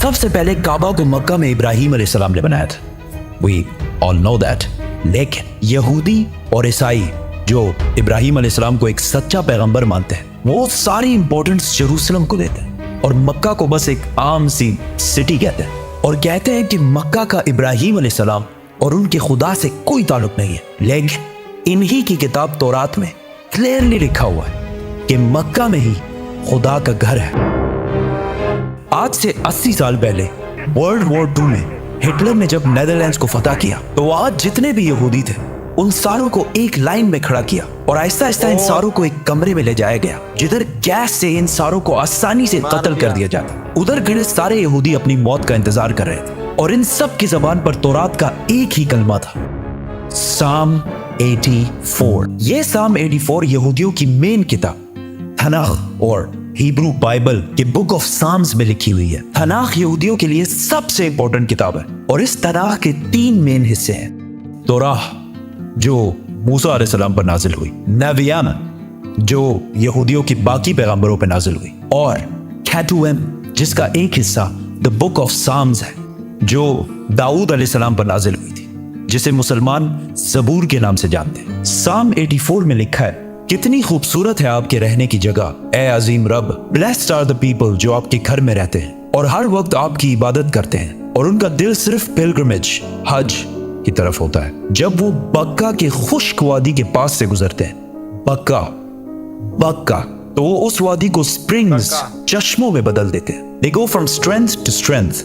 सबसे पहले काबा को मक्का में इब्राहिम अलैहिस्सलाम ने बनाया था। We all know that। लेकिन यहूदी और ईसाई जो इब्राहिम अलैहिस्सलाम को एक सच्चा पैगंबर मानते हैं, वो सारी इंपॉर्टेंस यरूशलेम को देते हैं और मक्का को बस एक आम सी सिटी कहते हैं और कहते हैं कि मक्का का इब्राहिम अलैहिस्सलाम और उनके खुदा से कोई ताल्लुक नहीं है। लेकिन इन्हीं की किताब तौरात में क्लियरली लिखा हुआ है कि मक्का में ही खुदा का घर है। आज से 80 साल पहले वर्ल्ड वॉर 2 में हिटलर ने जब नेदरलैंड्स को फतह किया तो आज जितने भी यहूदी थे उन सारों को एक लाइन में खड़ा किया और आहिस्ता आहिस्ता इन सारों को एक कमरे में ले जाया गया जिधर गैस से इन सारों को आसानी से कत्ल कर दिया जाता। उधर खड़े सारे यहूदी अपनी मौत का इंतजार कर रहे थे और इन सब की जबान पर तौरात का एक ही कलमा था, साम 84। ये साम 84 यहूदियों की मेन किताब तनाख और हिब्रू बाइबल के बुक ऑफ साम्स में लिखी हुई है। तनाख यहूदियों के लिए सबसे इंपॉर्टेंट किताब है और इस तनाख के 3 मेन हिस्से हैं। तौराह जो मूसा अलैहिस्सलाम पर नाजिल हुई, नबियान जो यहूदियों की बाकी पैगंबरों पर नाजिल हुई और कैटुएम जिसका एक हिस्सा द बुक ऑफ साम्स है जो दाऊद अलैहिस्सलाम पर नाजिल हुई थी, जिसे मुसलमान ज़बूर के नाम से जानते हैं। साम 84 में लिखा है, कितनी खूबसूरत है आपके रहने की जगह, ए अजीम रब। ब्लेस्ड आर द पीपल जो आपके घर में रहते हैं और हर वक्त आपकी इबादत करते हैं और उनका दिल सिर्फ पिलग्रिमेज हज की तरफ होता है। जब वो बक्का के खुश्क वादी के पास से गुजरते हैं, बक्का तो वो उस वादी को स्प्रिंग्स चश्मों में बदल देते हैं। They go from strength to strength,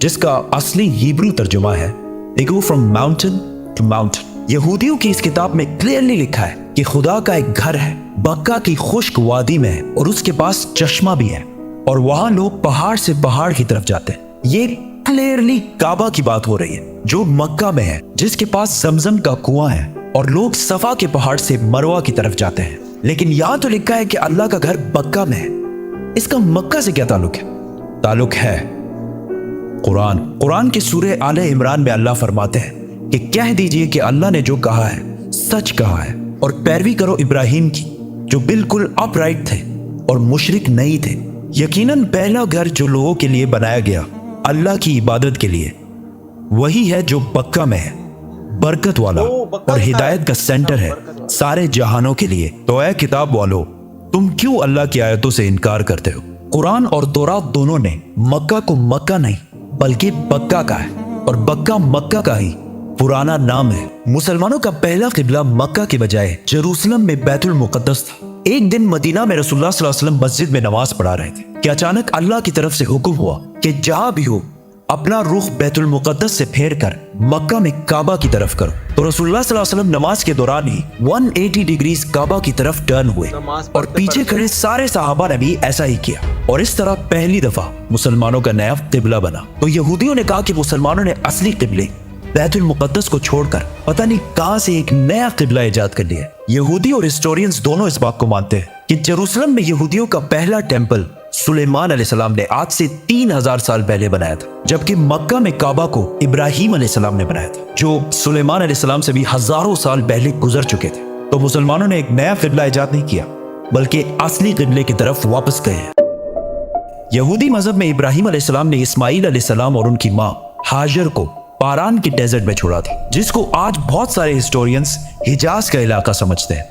जिसका असली हिब्रू तर्जुमा है They go from mountain to mountain। यहूदियों की इस किताब में क्लियरली लिखा है कि खुदा का एक घर है, बक्का की खुश्क वादी में है और उसके पास चश्मा भी है और वहां लोग पहाड़ से पहाड़ की तरफ जाते हैं। ये क्लियरली काबा की बात हो रही है जो मक्का में है, जिसके पास जमजम का कुआं है और लोग सफा के पहाड़ से मरवा की तरफ जाते हैं। लेकिन यहां तो लिखा है कि अल्लाह का घर मक्का में है। इसका मक्का से क्या ताल्लुक है? ताल्लुक है कुरान की सूरह आले इमरान में अल्लाह फरमाते हैं कि कह दीजिए कि अल्लाह ने जो कहा है सच कहा है और पैरवी करो इब्राहिम की जो बिल्कुल अपराइट थे और मुशरिक नहीं थे। यकीनन पहला घर जो लोगों के लिए बनाया गया अल्लाह की इबादत के लिए वही है जो मक्का में है, बरकत वाला और हिदायत का सेंटर है सारे जहानों के लिए। तो ऐ किताब वालों, तुम क्यों अल्लाह की आयतों से इनकार करते हो? कुरान और तौरात दोनों ने मक्का को मक्का नहीं बल्कि बक्का का है और बक्का मक्का का ही पुराना नाम है। मुसलमानों का पहला किबला मक्का के बजाय जेरूसलम में बैतुल मुकद्दस था। एक दिन मदीना में रसूलुल्लाह सल्लल्लाहु अलैहि वसल्लम मस्जिद में नमाज पढ़ा रहे थे कि अचानक अल्लाह की तरफ से हुक्म हुआ कि जहां भी हो अपना रुख बैतुल मुकद्दस से फेर कर मक्का में काबा की तरफ करो। तो रसूलुल्लाह सल्लल्लाहु अलैहि वसल्लम नमाज के दौरान ही 180 डिग्रीज काबा की तरफ टर्न हुए और पीछे खड़े सारे सहाबा ने भी ऐसा ही किया और इस तरह पहली दफा मुसलमानों का नया किबला बना। तो यहूदियों ने कहा कि मुसलमानों ने असली किबले बैतुल मुकद्दस को छोड़कर पता नहीं कहां से एक नया किबला इजाद कर लिया। यहूदी और हिस्टोरियंस दोनों इस बात को मानते हैं कि जेरूसलम में यहूदियों का पहला टेंपल सुलेमान अलैहिस्सलाम ने आज से 3000 साल पहले बनाया था, जबकि मक्का में काबा को इब्राहिम अलैहिस्सलाम ने बनाया था जो सुलेमान अलैहिस्सलाम से भी हजारों साल पहले गुजर चुके थे। तो मुसलमानों ने एक नया किबला इजाद नहीं किया बल्कि असली किबले की तरफ वापस गए हैं। यहूदी मजहब में इब्राहिम अलैहिस्सलाम ने इस्माइल अलैहिस्सलाम और उनकी माँ हाजर को पारान के डेजर्ट में छोड़ा था, जिसको आज बहुत सारे हिस्टोरियंस हिजाज का इलाका समझते हैं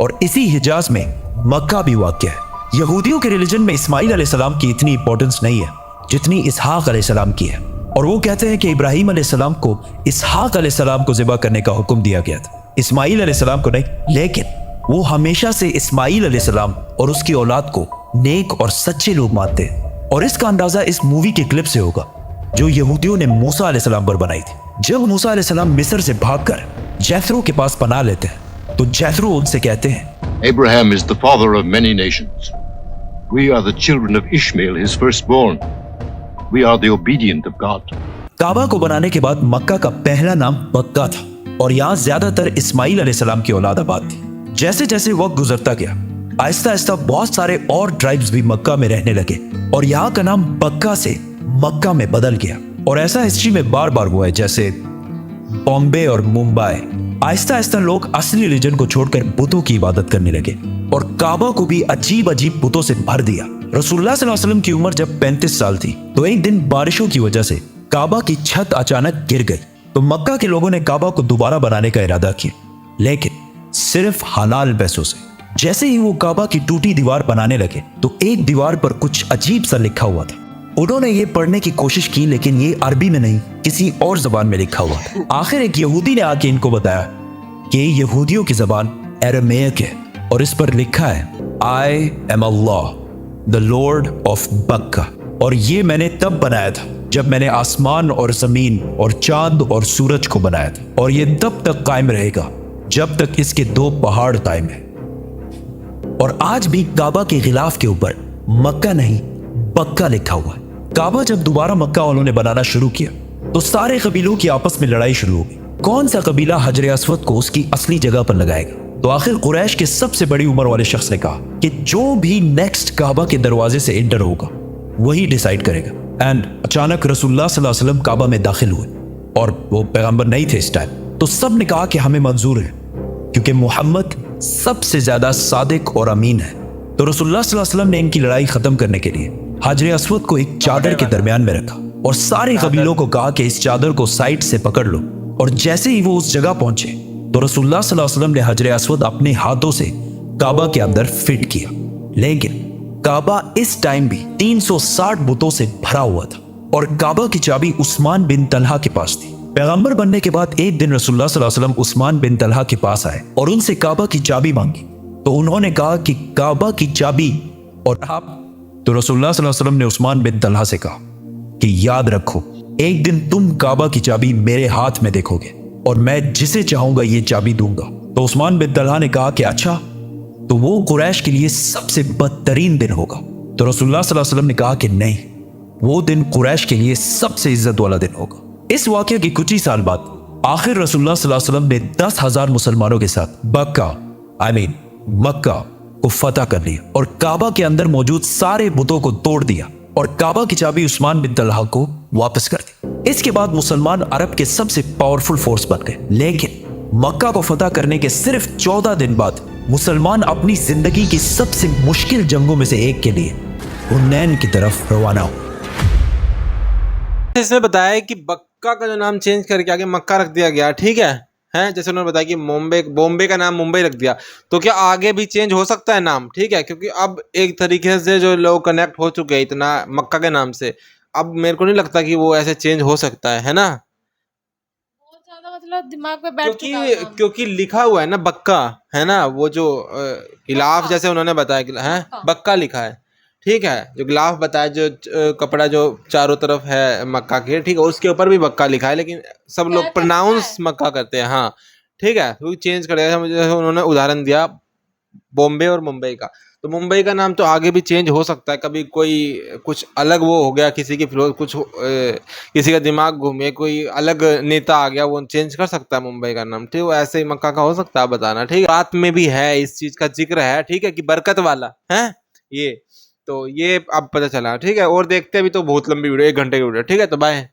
और इसी हिजाज में मक्का भी वाक़ है। यहूदियों के रिलीजन में इस्माइल अलैहिस्सलाम की इतनी इंपॉर्टेंस नहीं है जितनी इसहाक अलैहिस्सलाम की है और वो कहते हैं कि इब्राहिम अलैहिस्सलाम को इसहाक अलैहिस्सलाम को ज़िबा करने का हुक्म दिया गया था, इस्माइल अलैहिस्सलाम को नहीं। लेकिन वो हमेशा से इस्माइल अलैहिस्सलाम और उसकी औलाद को नेक और सच्चे लोग मानते हैं और इसका अंदाजा इस मूवी के क्लिप से होगा जो यहूदियों ने मूसा अलैहिस्सलाम पर बनाई थी। जब मूसा अलैहिस्सलाम मिस्र से भागकर जैथरो के पास पनाह लेते हैं तो जैथरो उनसे कहते हैं, Abraham is the father of many nations. We are the children of Ishmael, his firstborn. We are the obedient of God. काबा को बनाने के बाद मक्का का पहला नाम बक्का था और यहाँ ज्यादातर इस्माइल अलैहिस्सलाम की औलाद आबाद थी। जैसे जैसे वक्त गुजरता गया आहिस्ता आहिस्ता बहुत सारे और ट्राइब्स भी मक्का में रहने लगे और यहाँ का नाम बक्का से मक्का में बदल गया और ऐसा हिस्ट्री में बार बार हुआ है, जैसे बॉम्बे और मुंबई। आहिस्ता आहिस्ता लोग असली रिलीजन को छोड़कर बुतों की इबादत करने लगे और काबा को भी अजीब अजीब बुतों से भर दिया। रसूलुल्लाह सल्लल्लाहु अलैहि वसल्लम की उम्र जब 35 साल थी तो एक दिन बारिशों की वजह से काबा की छत अचानक गिर गई। तो मक्का के लोगों ने काबा को दोबारा बनाने का इरादा किया, लेकिन सिर्फ हलाल पैसों से। जैसे ही वो काबा की टूटी दीवार बनाने लगे तो एक दीवार पर कुछ अजीब सा लिखा हुआ था। उन्होंने ये पढ़ने की कोशिश की, लेकिन ये अरबी में नहीं, किसी और जबान में लिखा हुआ था। आखिर एक यहूदी ने आके इनको बताया कि यहूदियों की जबान अरामीक है और इस पर लिखा है I am Allah the Lord of बक्का। और ये मैंने तब बनाया था जब मैंने आसमान और जमीन और चांद और सूरज को बनाया था, और ये तब तक कायम रहेगा जब तक इसके 2 पहाड़ कायम है। और आज भी काबा के गिलाफ के ऊपर मक्का नहीं बक्का लिखा हुआ है। काबा जब दोबारा मक्का वालों ने बनाना शुरू किया तो सारे कबीलों की आपस में लड़ाई शुरू हो गई। कौन सा कबीला हजर अस्वद को उसकी असली जगह पर लगाएगा? तो आखिर कुरैश के सबसे बड़ी उम्र वाले शख्स ने कहा कि जो भी नेक्स्ट काबा के दरवाजे से एंटर होगा वही डिसाइड करेगा। एंड अचानक रसूलुल्लाह सल्लल्लाहु अलैहि वसल्लम काबा में दाखिल हुए और वो पैगंबर नहीं थे इस टाइम। तो सब ने कहा कि हमें मंजूर है, क्योंकि मोहम्मद सबसे ज्यादा सादिक और अमीन है। तो रसूलुल्लाह सल्लल्लाहु अलैहि वसल्लम ने इनकी लड़ाई खत्म करने के लिए हाजर अस्वद को एक चादर के दरमियान में रखा और सारे कबीलों को कहा कि इस चादर को साइड से पकड़ लो। और जैसे ही वो उस जगह पहुंचे तो रसूलुल्लाह सल्लल्लाहु अलैहि वसल्लम ने हाजर अस्वद अपने हाथों से काबा के अंदर फिट किया। लेकिन काबा इस टाइम भी 360 बुतों से भरा हुआ था और काबा की चाबी उस्मान बिन तलहा के पास थी। पैगंबर बनने के बाद एक दिन रसूलुल्लाह सल्लल्लाहु अलैहि वसल्लम उस्मान बिन तलहा के पास आए और उनसे काबा की चाबी मांगी। तो उन्होंने कहा कि काबा की चाबी और आप। तो रसूलुल्लाह सल्लल्लाहु अलैहि वसल्लम ने उस्मान बिन तलहा से कहा कि याद रखो, एक दिन तुम काबा की चाबी मेरे हाथ में देखोगे और मैं जिसे चाहूंगा ये चाबी दूंगा। तो उस्मान बिन तलहा ने कहा कि अच्छा, तो वो कुरैश के लिए सबसे बदतरीन दिन होगा। तो रसूलुल्लाह सल्लल्लाहु अलैहि वसल्लम ने कहा कि नहीं, वो दिन कुरैश के लिए सबसे इज्जत वाला दिन होगा। इस वाकये के कुछ ही साल बाद आखिर रसूलुल्लाह सल्लल्लाहु अलैहि वसल्लम ने 10,000 मुसलमानों के साथ मक्का को फतह कर लिया और काबा के अंदर मौजूद सारे बुतों को तोड़ दिया और काबा की चाबी उस्मान बिन तलहा को वापस कर दी। इसके बाद मुसलमान अरब के सबसे पावरफुल फोर्स बन गए। लेकिन मक्का को फतह करने के सिर्फ 14 दिन बाद मुसलमान अपनी जिंदगी की सबसे मुश्किल जंगों में से एक के लिए हुनैन की तरफ रवाना हो। इसमें बताया कि बक्का का जो नाम चेंज करके आगे मक्का रख दिया गया, ठीक है जैसे उन्होंने बताया कि बॉम्बे का नाम मुंबई रख दिया, तो क्या आगे भी चेंज हो सकता है नाम? ठीक है, क्योंकि अब एक तरीके से जो लोग कनेक्ट हो चुके हैं इतना मक्का के नाम से, अब मेरे को नहीं लगता कि वो ऐसे चेंज हो सकता है ना, बहुत ज्यादा मतलब दिमाग पे बैठ चुका है नाम। क्योंकि लिखा हुआ है ना बक्का, है ना, वो जो गिलाफ जैसे उन्होंने बताया है बक्का लिखा है, ठीक है, जो गिलाफ बताया जो कपड़ा जो चारों तरफ है मक्का के, ठीक है, उसके ऊपर भी बक्का लिखा है, लेकिन सब लोग प्रोनाउंस मक्का करते हैं। हाँ ठीक है, तो चेंज कर दिया। मुझे उन्होंने उदाहरण दिया बॉम्बे और मुंबई का, तो मुंबई का नाम तो आगे भी चेंज हो सकता है, कभी कोई कुछ अलग वो हो गया, किसी की कुछ किसी का दिमाग घूमे, कोई अलग नेता आ गया, वो चेंज कर सकता है मुंबई का नाम, ठीक है, ऐसे ही मक्का का हो सकता है, बताना, ठीक है। बात में भी है इस चीज का जिक्र है, ठीक है, कि बरकत वाला है ये, तो ये अब पता चला, ठीक है। और देखते भी तो बहुत लंबी वीडियो, 1 घंटे की वीडियो, ठीक है, तो बाय।